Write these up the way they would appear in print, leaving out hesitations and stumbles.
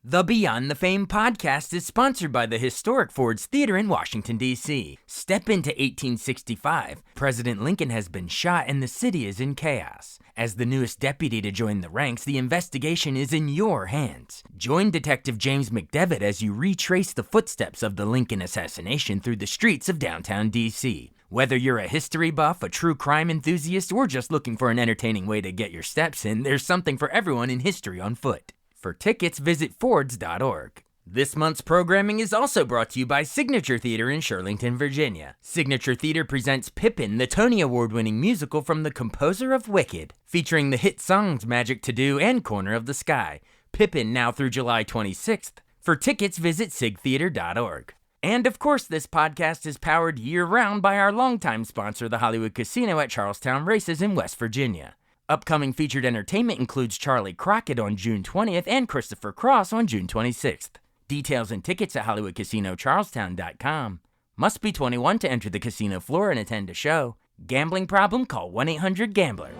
The Beyond the Fame podcast is sponsored by the historic Ford's Theater in Washington, D.C. Step into 1865. President Lincoln has been shot and the city is in chaos. As the newest deputy to join the ranks, the investigation is in your hands. Join Detective James McDevitt as you retrace the footsteps of the Lincoln assassination through the streets of downtown D.C. Whether you're a history buff, a true crime enthusiast, or just looking for an entertaining way to get your steps in, there's something for everyone in history on foot. For tickets, visit Fords.org. This month's programming is also brought to you by Signature Theater in Shirlington, Virginia. Signature Theater presents Pippin, the Tony Award-winning musical from the composer of Wicked, featuring the hit songs Magic to Do and Corner of the Sky. Pippin now through July 26th. For tickets, visit sigtheater.org. And of course, this podcast is powered year-round by our longtime sponsor, the Hollywood Casino at Charlestown Races in West Virginia. Upcoming featured entertainment includes Charlie Crockett on June 20th and Christopher Cross on June 26th. Details and tickets at HollywoodCasinoCharlestown.com. Must be 21 to enter the casino floor and attend a show. Gambling problem? Call 1-800-GAMBLER.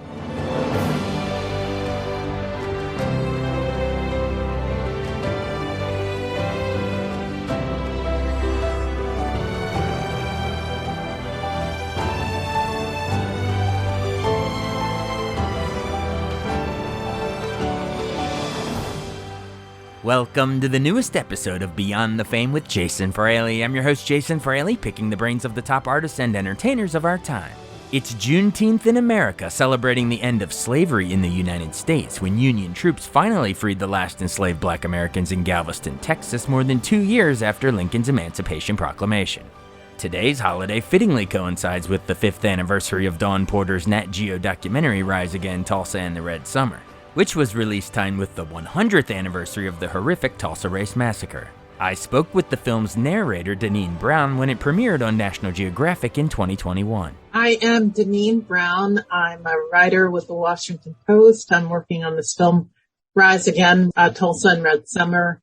Welcome to the newest episode of Beyond the Fame with Jason Fraley. I'm your host, Jason Fraley, picking the brains of the top artists and entertainers of our time. It's Juneteenth in America, celebrating the end of slavery in the United States, when Union troops finally freed the last enslaved black Americans in Galveston, Texas, more than 2 years after Lincoln's Emancipation Proclamation. Today's holiday fittingly coincides with the 5th anniversary of Dawn Porter's Nat Geo documentary Rise Again, Tulsa and the Red Summer, which was release timed with the 100th anniversary of the horrific Tulsa Race Massacre. I spoke with the film's narrator, DeNeen Brown, when it premiered on National Geographic in 2021. I am DeNeen Brown. I'm a writer with the Washington Post. I'm working on this film, Rise Again, Tulsa and Red Summer.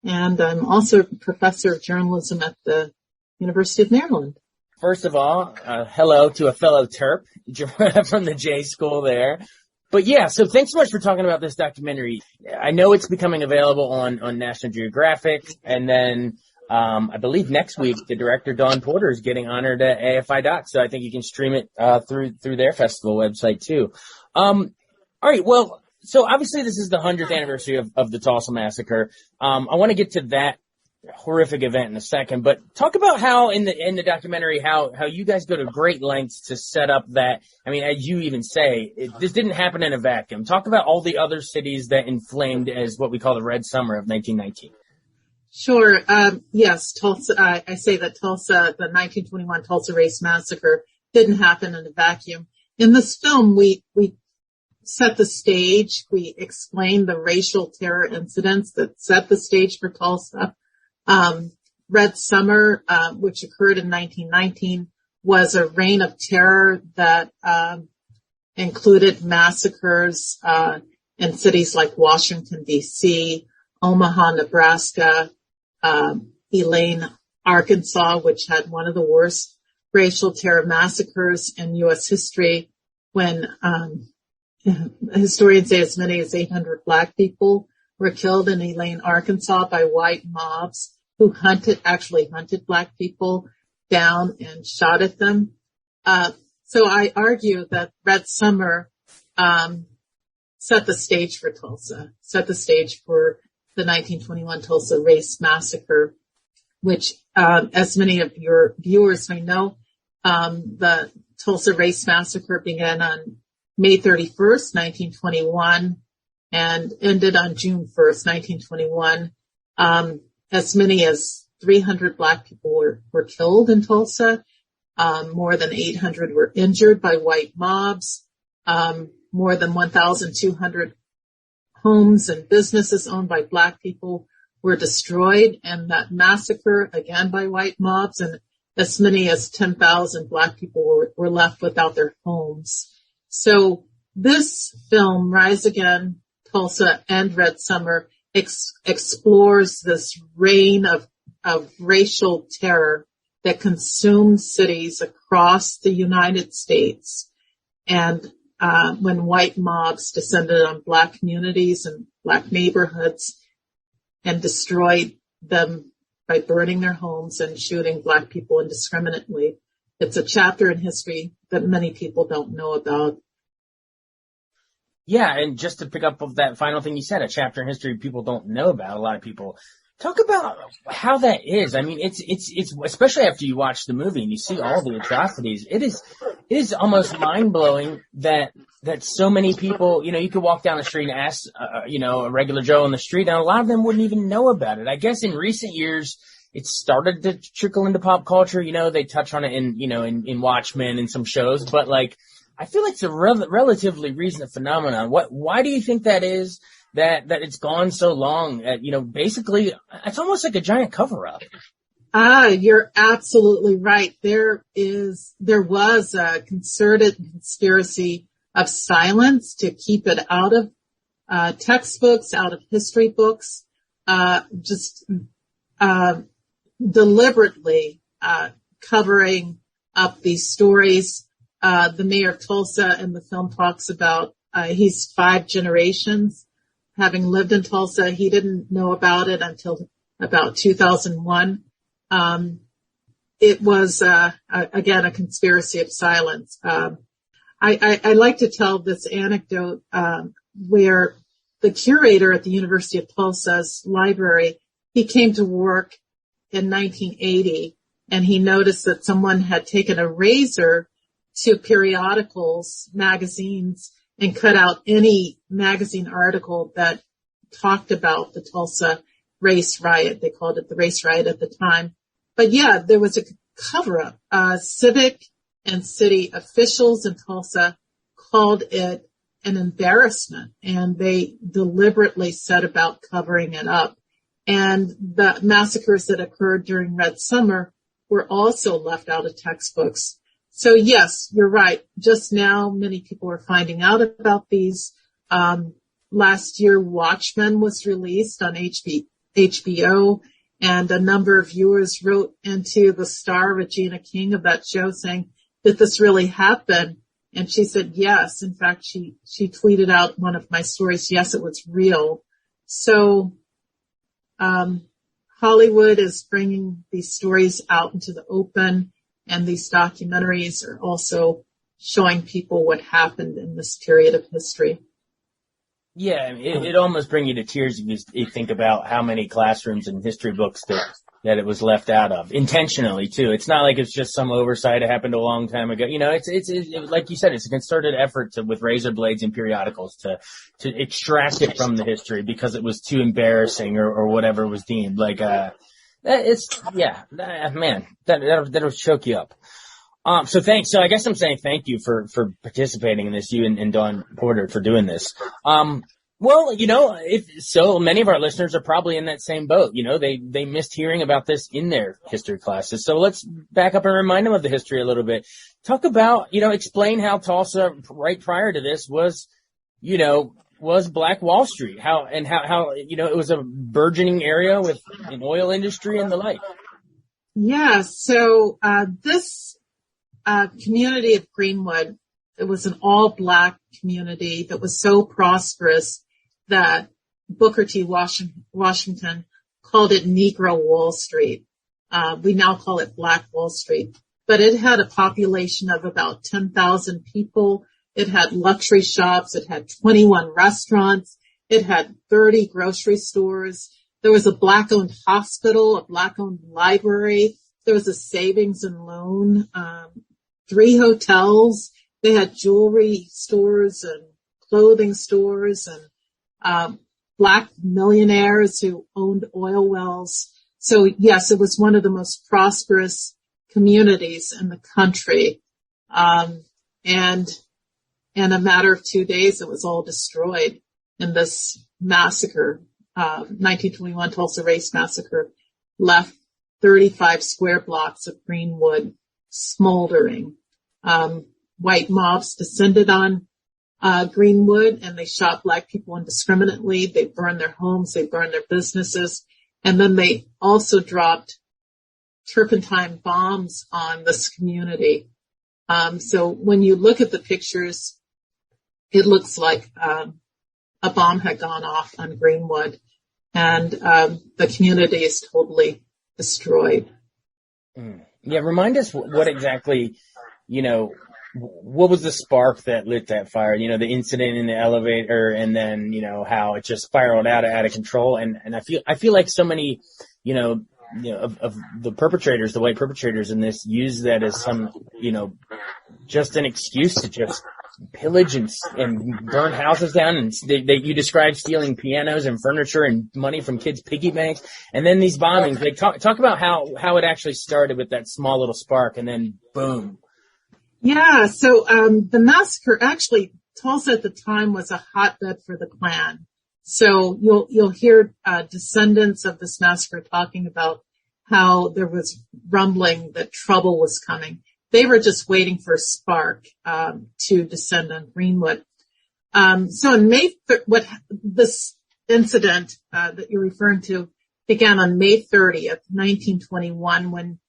And I'm also a professor of journalism at the University of Maryland. First of all, hello to a fellow Terp from the J School there. But yeah, so thanks so much for talking about this documentary. I know it's becoming available on National Geographic, and then I believe next week the director Dawn Porter is getting honored at AFI Doc, so I think you can stream it through their festival website too. All right, well, so obviously this is the 100th anniversary of the Tulsa Massacre. I want to get to that horrific event in a second, but talk about how in the documentary how you guys go to great lengths to set up that. I mean, as you even say, this didn't happen in a vacuum. Talk about all the other cities that inflamed as what we call the Red Summer of 1919. Sure. Yes, Tulsa. I say that Tulsa, the 1921 Tulsa Race Massacre, didn't happen in a vacuum. In this film, we set the stage. We explain the racial terror incidents that set the stage for Tulsa. Red Summer, which occurred in 1919, was a reign of terror that included massacres in cities like Washington, D.C., Omaha, Nebraska, Elaine, Arkansas, which had one of the worst racial terror massacres in U.S. history, when historians say as many as 800 black people were killed in Elaine, Arkansas by white mobs who actually hunted black people down and shot at them. So I argue that Red Summer set the stage for Tulsa, set the stage for the 1921 Tulsa Race Massacre, which, as many of your viewers may know, the Tulsa Race Massacre began on May 31st, 1921, and ended on June 1st, 1921. As many as 300 black people were killed in Tulsa. More than 800 were injured by white mobs. More than 1,200 homes and businesses owned by black people were destroyed, and that massacre, again by white mobs, and as many as 10,000 black people were left without their homes. So this film, Rise Again, Tulsa and Red Summer, explores this reign of racial terror that consumed cities across the United States. And when white mobs descended on black communities and black neighborhoods, and destroyed them by burning their homes and shooting Black people indiscriminately. It's a chapter in history that many people don't know about. Yeah, and just to pick up of that final thing you said, a chapter in history people don't know about. A lot of people talk about how that is. I mean, it's especially after you watch the movie and you see all the atrocities. It is almost mind blowing that so many people, you could walk down the street and ask, a regular Joe on the street, and a lot of them wouldn't even know about it. I guess in recent years, it started to trickle into pop culture. They touch on it in Watchmen and some shows, but I feel like it's a relatively recent phenomenon. Why do you think that is? That it's gone so long? Basically, it's almost like a giant cover up. You're absolutely right. There was a concerted conspiracy of silence to keep it out of textbooks, out of history books, deliberately covering up these stories. The mayor of Tulsa in the film talks about he's 5 generations having lived in Tulsa. He didn't know about it until about 2001. It was again a conspiracy of silence. I like to tell this anecdote where the curator at the University of Tulsa's library, he came to work in 1980, and he noticed that someone had taken a razor to periodicals, magazines, and cut out any magazine article that talked about the Tulsa race riot. They called it the race riot at the time. But yeah, there was a cover-up. Civic and city officials in Tulsa called it an embarrassment, and they deliberately set about covering it up. And the massacres that occurred during Red Summer were also left out of textbooks. So yes, you're right. Just now, many people are finding out about these. Last year, Watchmen was released on HBO, and a number of viewers wrote into the star, Regina King, of that show saying, did this really happen? And she said, yes. In fact, she tweeted out one of my stories. Yes, it was real. So, Hollywood is bringing these stories out into the open, and these documentaries are also showing people what happened in this period of history. Yeah, it almost brings you to tears if you think about how many classrooms and history books that it was left out of, intentionally too. It's not like it's just some oversight that happened a long time ago. It's like you said, it's a concerted effort with razor blades and periodicals to extract it from the history because it was too embarrassing or whatever was deemed. That'll choke you up. So thanks. So I guess I'm saying thank you for participating in this, you and Dawn Porter, for doing this. If so, many of our listeners are probably in that same boat. They missed hearing about this in their history classes. So let's back up and remind them of the history a little bit. Talk about, explain how Tulsa right prior to this was Black Wall Street. How it was a burgeoning area with an oil industry and the like. Yeah. So, this community of Greenwood, it was an all-Black community that was so prosperous that Booker T. Washington called it Negro Wall Street. We now call it Black Wall Street. But it had a population of about 10,000 people. It had luxury shops. It had 21 restaurants. It had 30 grocery stores. There was a Black-owned hospital, a Black-owned library. There was a savings and loan, 3 hotels. They had jewelry stores and clothing stores and Black millionaires who owned oil wells. So yes, it was one of the most prosperous communities in the country. And in a matter of 2 days, it was all destroyed in this massacre. 1921 Tulsa Race Massacre left 35 square blocks of Greenwood smoldering. White mobs descended on Greenwood, and they shot Black people indiscriminately. They burned their homes. They burned their businesses. And then they also dropped turpentine bombs on this community. So when you look at the pictures, it looks like a bomb had gone off on Greenwood. and the community is totally destroyed. Yeah, remind us what exactly, what was the spark that lit that fire? The incident in the elevator, and then, how it just spiraled out of control. And I feel like so many, of the perpetrators, the white perpetrators in this, use that as some, just an excuse to just pillage and burn houses down. And you described stealing pianos and furniture and money from kids' piggy banks. And then these bombings, they talk about how it actually started with that small little spark, and then boom. Yeah. So, the massacre, actually, Tulsa at the time was a hotbed for the Klan. So you'll hear, descendants of this massacre talking about how there was rumbling that trouble was coming. They were just waiting for a spark, to descend on Greenwood. So in this incident, that you're referring to began on May 30th, 1921, when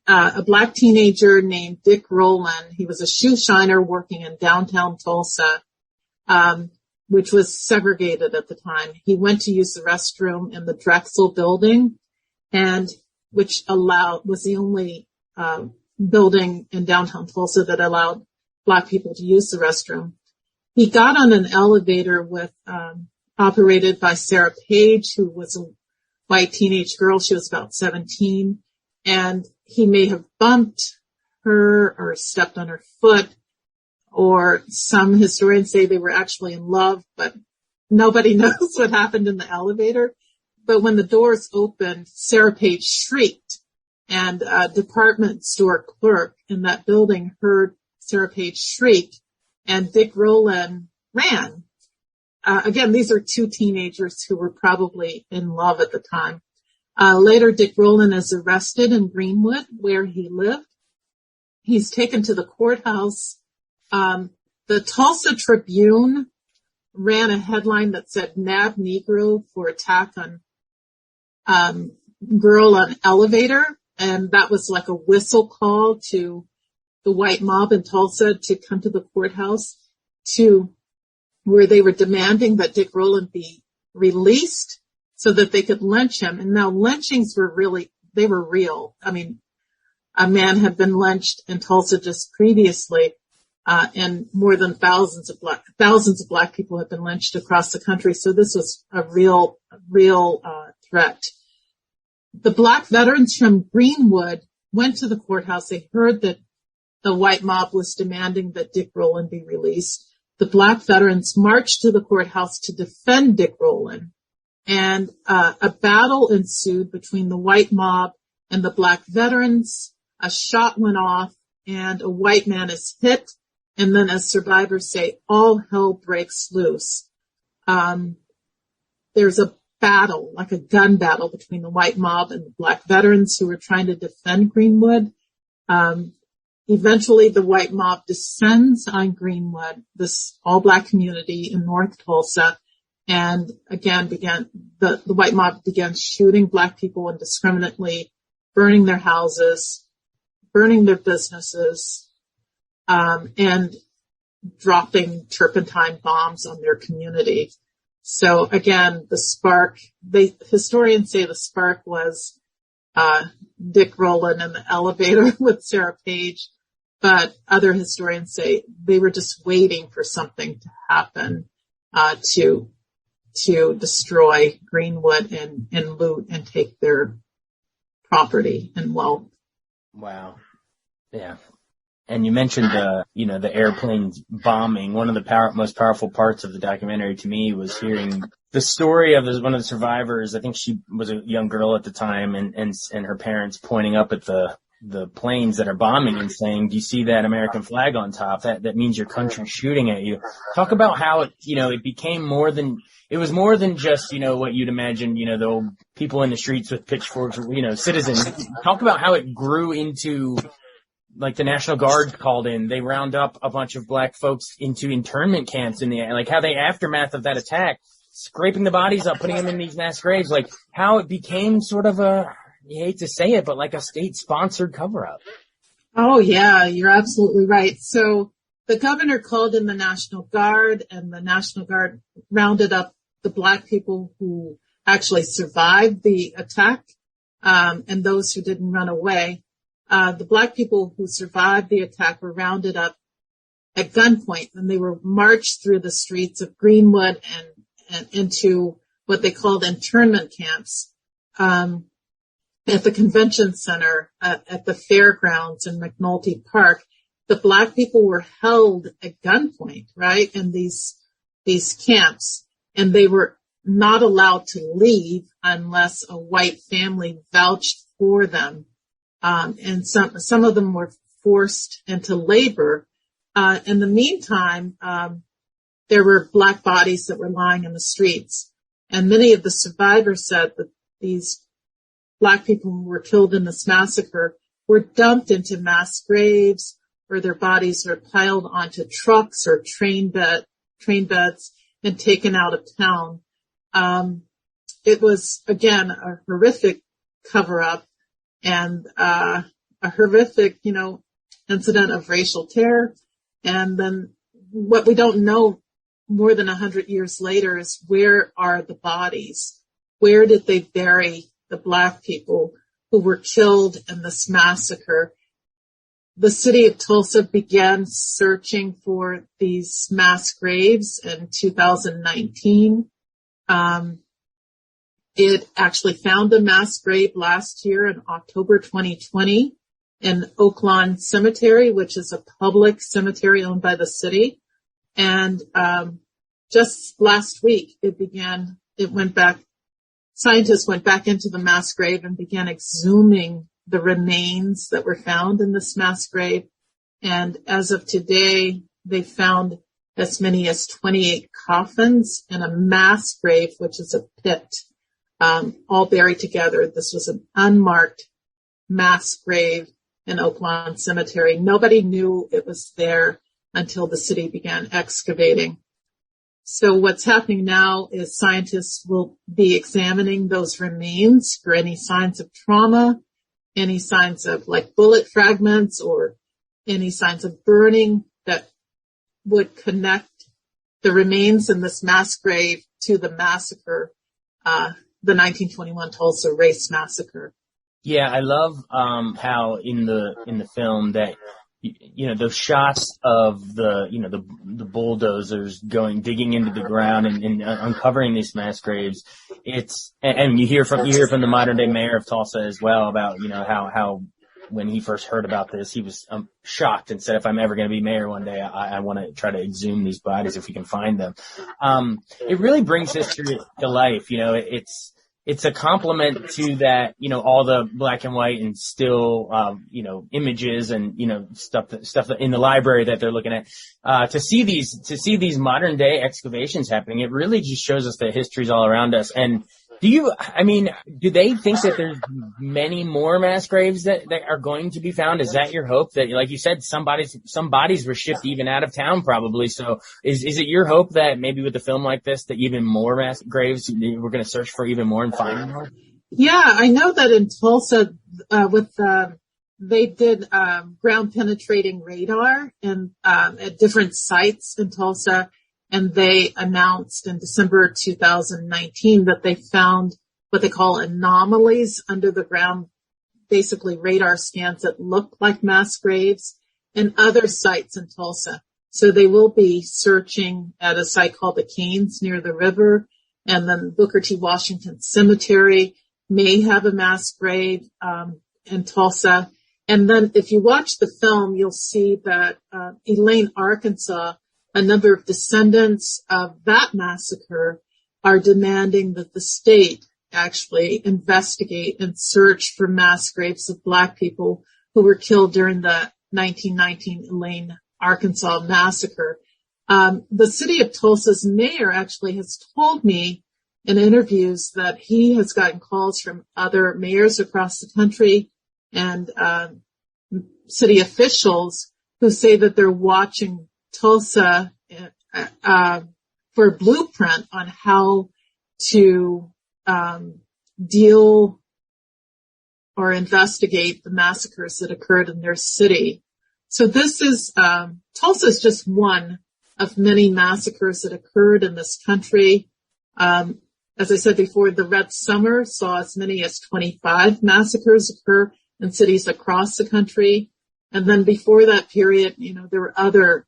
a black teenager named Dick Rowland, he was a shoe shiner working in downtown Tulsa, which was segregated at the time. He went to use the restroom in the Drexel building, and which was the only building in downtown Tulsa that allowed black people to use the restroom. He got on an elevator operated by Sarah Page, who was a white teenage girl. She was about 17, and he may have bumped her or stepped on her foot, or some historians say they were actually in love, but nobody knows what happened in the elevator. But when the doors opened, Sarah Page shrieked, and a department store clerk in that building heard Sarah Page shriek, and Dick Rowland ran. Again, these are two teenagers who were probably in love at the time. Later, Dick Rowland is arrested in Greenwood, where he lived. He's taken to the courthouse. The Tulsa Tribune ran a headline that said "Nab Negro for attack on girl on elevator," and that was like a whistle call to the white mob in Tulsa to come to the courthouse, to where they were demanding that Dick Rowland be released so that they could lynch him. And now lynchings were real. I mean, a man had been lynched in Tulsa just previously, and more than thousands of black people have been lynched across the country. So this was a real threat. The black veterans from Greenwood went to the courthouse. They heard that the white mob was demanding that Dick Rowland be released. The black veterans marched to the courthouse to defend Dick Rowland, and a battle ensued between the white mob and the black veterans. A shot went off, and a white man is hit, and then, as survivors say, all hell breaks loose. There's a battle, like a gun battle, between the white mob and the black veterans who were trying to defend Greenwood. Eventually, the white mob descends on Greenwood, this all-black community in North Tulsa, and again the white mob began shooting black people indiscriminately, burning their houses, burning their businesses, and dropping turpentine bombs on their community. So again, the spark, historians say the spark was Dick Rowland in the elevator with Sarah Page, but other historians say they were just waiting for something to happen to destroy Greenwood and loot and take their property and wealth. Wow. Yeah. And you mentioned the airplanes bombing. One of the most powerful parts of the documentary to me was hearing the story of one of the survivors. I think she was a young girl at the time, and her parents pointing up at the planes that are bombing and saying, "Do you see that American flag on top? That means your country's shooting at you." Talk about how it became more than just, what you'd imagine, the old people in the streets with pitchforks, citizens. Talk about how it grew into, like, the National Guard called in. They round up a bunch of black folks into internment camps how the aftermath of that attack, scraping the bodies up, putting them in these mass graves, like how it became sort of you hate to say it, but like a state-sponsored cover-up. Oh, yeah, you're absolutely right. So the governor called in the National Guard, and the National Guard rounded up the black people who actually survived the attack, and those who didn't run away. The Black people who survived the attack were rounded up at gunpoint, and they were marched through the streets of Greenwood and into what they called internment camps, at the convention center, at the fairgrounds in McNulty Park. The Black people were held at gunpoint, right, in these camps, and they were not allowed to leave unless a white family vouched for them. And some of them were forced into labor. In the meantime, there were Black bodies that were lying in the streets. And many of the survivors said that these Black people who were killed in this massacre were dumped into mass graves, or their bodies were piled onto trucks or train beds and taken out of town. It was, again, a horrific cover-up and a horrific, incident of racial terror. And then what we don't know more than 100 years later is, where are the bodies? Where did they bury the Black people who were killed in this massacre? The city of Tulsa began searching for these mass graves in 2019. It actually found a mass grave last year in October 2020 in Oaklawn Cemetery, which is a public cemetery owned by the city. And just last week, scientists went back into the mass grave and began exhuming the remains that were found in this mass grave. And as of today, they found as many as 28 coffins in a mass grave, which is a pit, all buried together. This was an unmarked mass grave in Oaklawn Cemetery. Nobody knew it was there until the city began excavating. So what's happening now is scientists will be examining those remains for any signs of trauma, any signs of like bullet fragments, or any signs of burning that would connect the remains in this mass grave to the massacre, the 1921 Tulsa race massacre. Yeah, I love how in the film that those shots of the bulldozers digging into the ground and uncovering these mass graves. And you hear from the modern day mayor of Tulsa as well about how when he first heard about this, he was shocked and said, if I'm ever going to be mayor one day, I want to try to exhume these bodies if we can find them. It really brings history to life. It's a compliment to that, all the black and white and still, images and, stuff that in the library that they're looking at, to see these modern day excavations happening. It really just shows us that history's all around us. And do they think that there's many more mass graves that are going to be found? Is that your hope that, like you said, some bodies were shipped even out of town probably? So is it your hope that maybe with a film like this that even more mass graves, we're going to search for even more and find more? Yeah, I know that in Tulsa, they did, ground penetrating radar and, at different sites in Tulsa. And they announced in December 2019 that they found what they call anomalies under the ground, basically radar scans that look like mass graves, and other sites in Tulsa. So they will be searching at a site called the Canes near the river, and then Booker T. Washington Cemetery may have a mass grave in Tulsa. And then if you watch the film, you'll see that Elaine, Arkansas, a number of descendants of that massacre are demanding that the state actually investigate and search for mass graves of Black people who were killed during the 1919 Elaine, Arkansas massacre. The city of Tulsa's mayor actually has told me in interviews that he has gotten calls from other mayors across the country and city officials who say that they're watching Tulsa for a blueprint on how to deal or investigate the massacres that occurred in their city. So this is Tulsa is just one of many massacres that occurred in this country. as I said before, the Red Summer saw as many as 25 massacres occur in cities across the country. And then before that period, there were other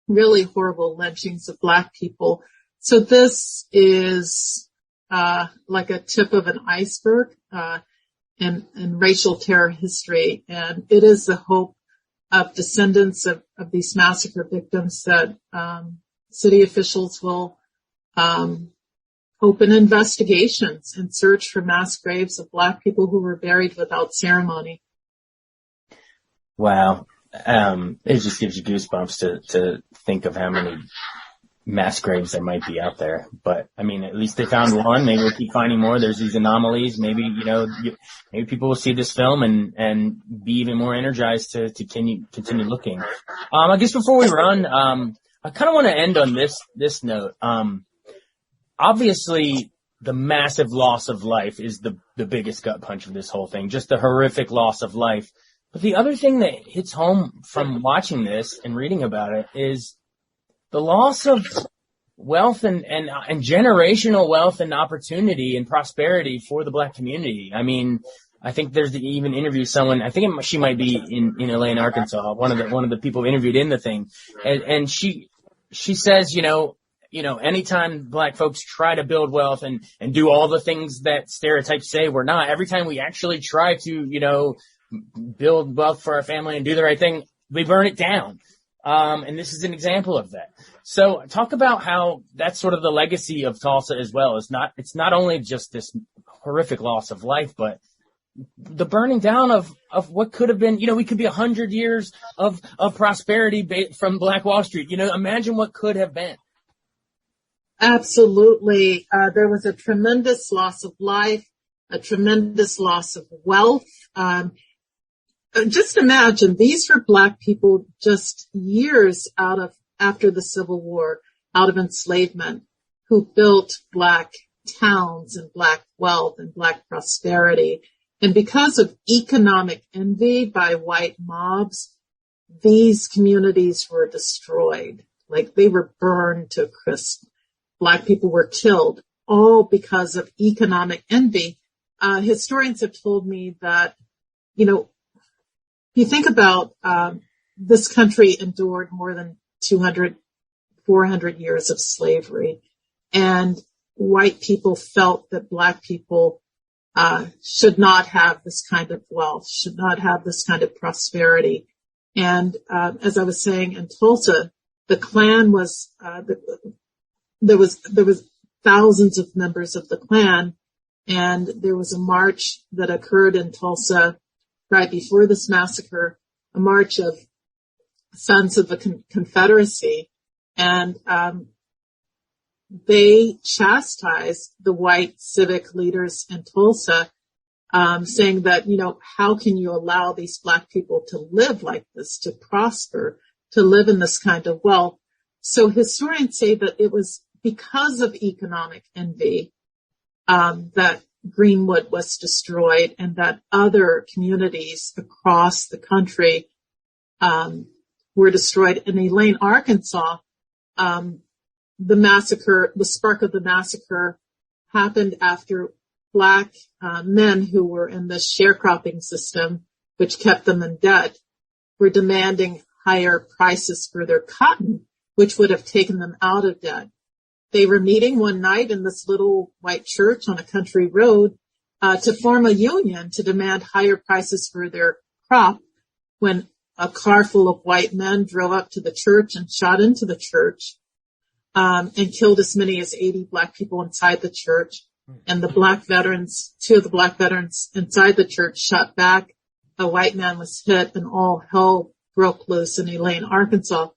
really horrible lynchings of Black people. So this is like a tip of an iceberg in racial terror history. And it is the hope of descendants of these massacre victims that city officials will open investigations and search for mass graves of Black people who were buried without ceremony. Wow. It just gives you goosebumps to think of how many mass graves there might be out there. But I mean, at least they found one. Maybe we'll keep finding more. There's these anomalies. Maybe, maybe people will see this film and be even more energized to continue looking. I guess before we run, I kind of want to end on this note. Obviously the massive loss of life is the biggest gut punch of this whole thing, just the horrific loss of life. But the other thing that hits home from watching this and reading about it is the loss of wealth and generational wealth and opportunity and prosperity for the Black community. I mean, I think there's even interview someone, I think she might be in Elaine, Arkansas, one of the people interviewed in the thing. And she says, anytime Black folks try to build wealth and do all the things that stereotypes say we're not, every time we actually try to, build wealth for our family and do the right thing, we burn it down. And this is an example of that. So talk about how that's sort of the legacy of Tulsa as well. It's not only just this horrific loss of life, but the burning down of what could have been, we could be 100 years of prosperity from Black Wall Street. Imagine what could have been. Absolutely. There was a tremendous loss of life, a tremendous loss of wealth. Just imagine, these were Black people just years after the Civil War, out of enslavement, who built Black towns and Black wealth and Black prosperity. And because of economic envy by white mobs, these communities were destroyed. Like, they were burned to a crisp. Black people were killed, all because of economic envy. Historians have told me that, you think about this country endured more than 200, 400 years of slavery, and white people felt that Black people should not have this kind of wealth, should not have this kind of prosperity. And as I was saying, in Tulsa, the Klan was there was thousands of members of the Klan, and there was a march that occurred in Tulsa right before this massacre, a march of Sons of the Confederacy, and they chastised the white civic leaders in Tulsa, saying that, how can you allow these Black people to live like this, to prosper, to live in this kind of wealth? So historians say that it was because of economic envy that Greenwood was destroyed, and that other communities across the country were destroyed. In Elaine, Arkansas, the spark of the massacre happened after Black men who were in the sharecropping system, which kept them in debt, were demanding higher prices for their cotton, which would have taken them out of debt. They were meeting one night in this little white church on a country road to form a union to demand higher prices for their crop, when a car full of white men drove up to the church and shot into the church and killed as many as 80 Black people inside the church. And the Black veterans, two of the Black veterans inside the church, shot back. A white man was hit, and all hell broke loose in Elaine, Arkansas.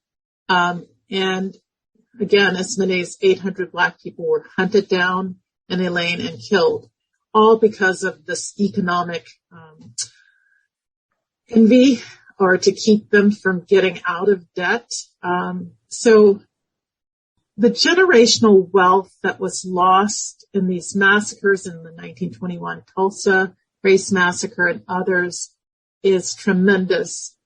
And again, as many as 800 Black people were hunted down in Elaine and killed, all because of this economic envy, or to keep them from getting out of debt. So the generational wealth that was lost in these massacres, in the 1921 Tulsa race massacre and others, is tremendous.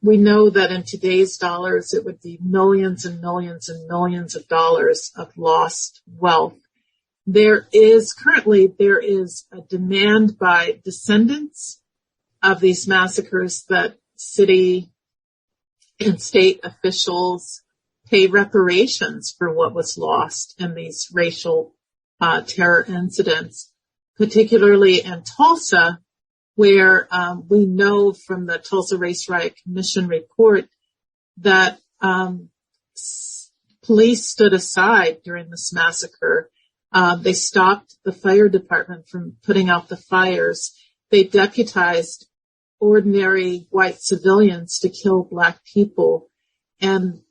we know that in today's dollars, it would be millions and millions and millions of dollars of lost wealth. There is a demand by descendants of these massacres that city and state officials pay reparations for what was lost in these racial terror incidents, particularly in Tulsa, where we know from the Tulsa Race Riot Commission report that police stood aside during this massacre. They stopped the fire department from putting out the fires. They deputized ordinary white civilians to kill Black people. And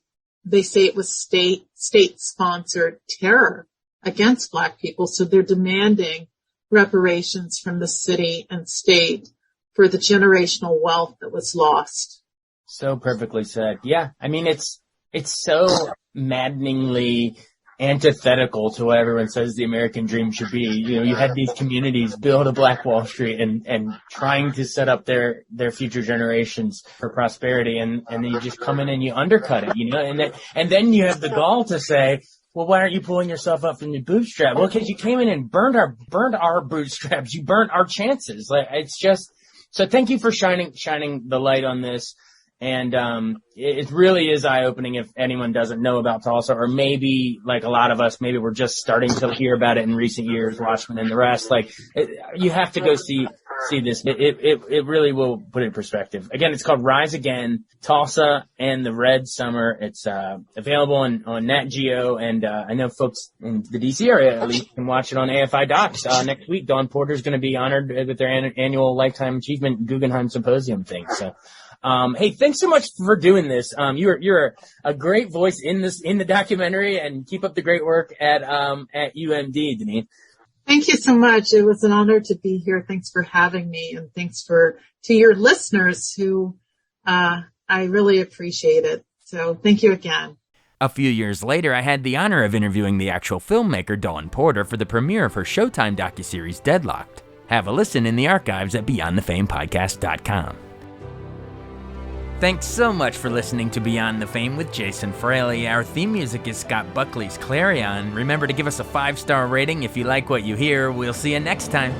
they say it was state-sponsored terror against Black people. So they're demanding reparations from the city and state for the generational wealth that was lost. So perfectly said. Yeah. I mean, it's so maddeningly antithetical to what everyone says the American dream should be. You know, you had these communities build a Black Wall Street and trying to set up their future generations for prosperity, and then you just come in and you undercut it, you know, and then you have the gall to say, well, why aren't you pulling yourself up from your bootstrap? Well, because you came in and burned our bootstraps. You burnt our chances. Like, it's just, so thank you for shining the light on this. And it really is eye-opening if anyone doesn't know about Tulsa, or maybe like a lot of us, maybe we're just starting to hear about it in recent years, Watchmen and the rest. Like, you have to go see this. It really will put it in perspective. Again, it's called Rise Again, Tulsa and the Red Summer. It's available on Nat Geo, and I know folks in the DC area at least can watch it on AFI Docs. Next week, Dawn Porter's going to be honored with their annual Lifetime Achievement Guggenheim Symposium thing. So. Hey, thanks so much for doing this. You're a great voice in the documentary, and keep up the great work at UMD, DeNeen. Thank you so much. It was an honor to be here. Thanks for having me, and thanks to your listeners who, I really appreciate it. So thank you again. A few years later, I had the honor of interviewing the actual filmmaker Dawn Porter for the premiere of her Showtime docuseries Deadlocked. Have a listen in the archives at BeyondTheFamePodcast.com. Thanks so much for listening to Beyond the Fame with Jason Fraley. Our theme music is Scott Buckley's Clarion. Remember to give us a 5-star rating if you like what you hear. We'll see you next time.